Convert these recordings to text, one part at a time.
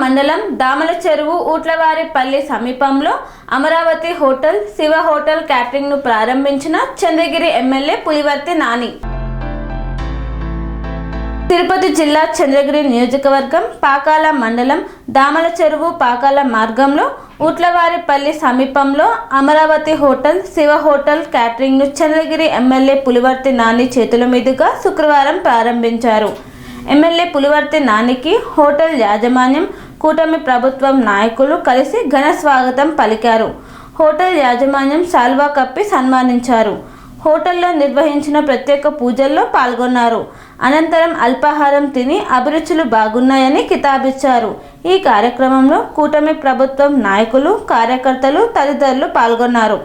మండలం దామల చెరువు ఊట్లవారిపల్లి సమీపంలో Amaravati hotel Shiva hotel catering ను ప్రారంభించిన చంద్రగిరి ఎమ్మెల్యే పులివర్తి నాని. తిరుపతి జిల్లా చంద్రగిరి నియోజకవర్గం పాకాల మండలం దామల చెరువు పాకాల మార్గంలో ఊట్లవారిపల్లి సమీపంలో Amaravati hotel Shiva hotel catering ను చంద్రగిరి ఎమ్మెల్యే పులివర్తి నాని చేతుల మీదుగా శుక్రవారం ప్రారంభించారు. ఎమ్మెల్యే పులివర్తి నానికి హోటల్ యాజమాన్యం, కూటమి ప్రభుత్వం నాయకులు కలిసి ఘన స్వాగతం పలికారు. హోటల్ యాజమాన్యం శాల్వా కప్పి సన్మానించారు. హోటల్లో నిర్వహించిన ప్రత్యేక పూజల్లో పాల్గొన్నారు. అనంతరం అల్పాహారం తిని అభిరుచులు బాగున్నాయని కితాబిచ్చారు. ఈ కార్యక్రమంలో కూటమి ప్రభుత్వం నాయకులు, కార్యకర్తలు తదితరులు పాల్గొన్నారు.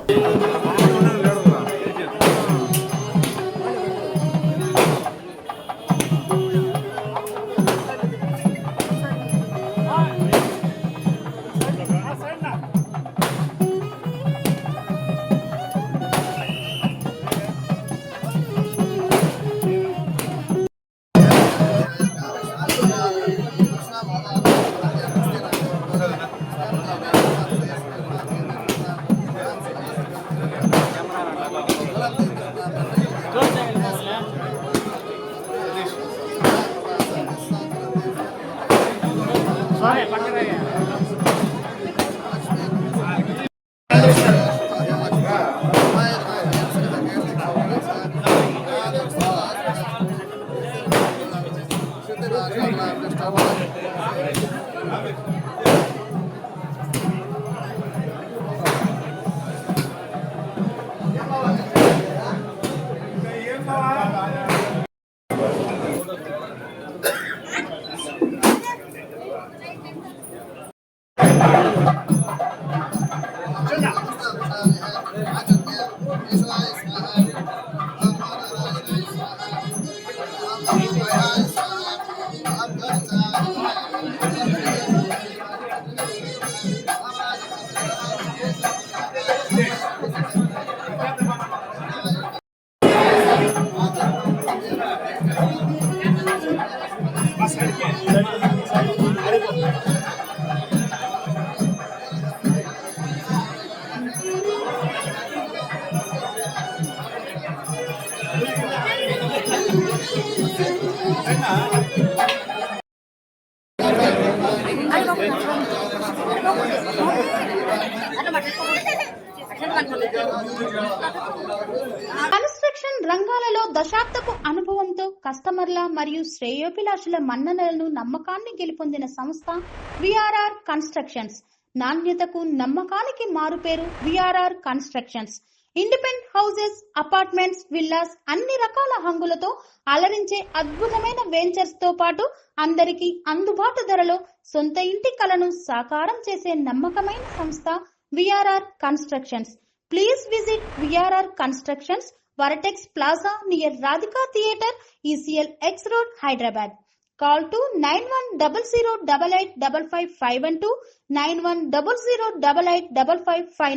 కన్స్ట్రక్షన్ రంగాలలో దశాబ్దపు అనుభవంతో కస్టమర్ల మరియు శ్రేయోభిలాషుల మన్ననలను, నమ్మకాన్ని గెలుపొందిన సంస్థ విఆర్ఆర్ కన్స్ట్రక్షన్స్. నాణ్యతకు, నమ్మకానికి మారుపేరు VRR constructions. Independent houses, apartments, villas అన్ని రకాల హంగులతో అలరించే అద్భుతమైన వెంచర్స్ తో పాటు అందరికీ అందుబాటు ధరలో సొంత ఇంటి కలను సాకారం చేసే నమ్మకమైన సంస్థ VRR constructions. Please visit VRR Constructions, Varatex Plaza near Radhika Theatre, ECL X Road, Hyderabad. Call to 910088555512, 9100885555.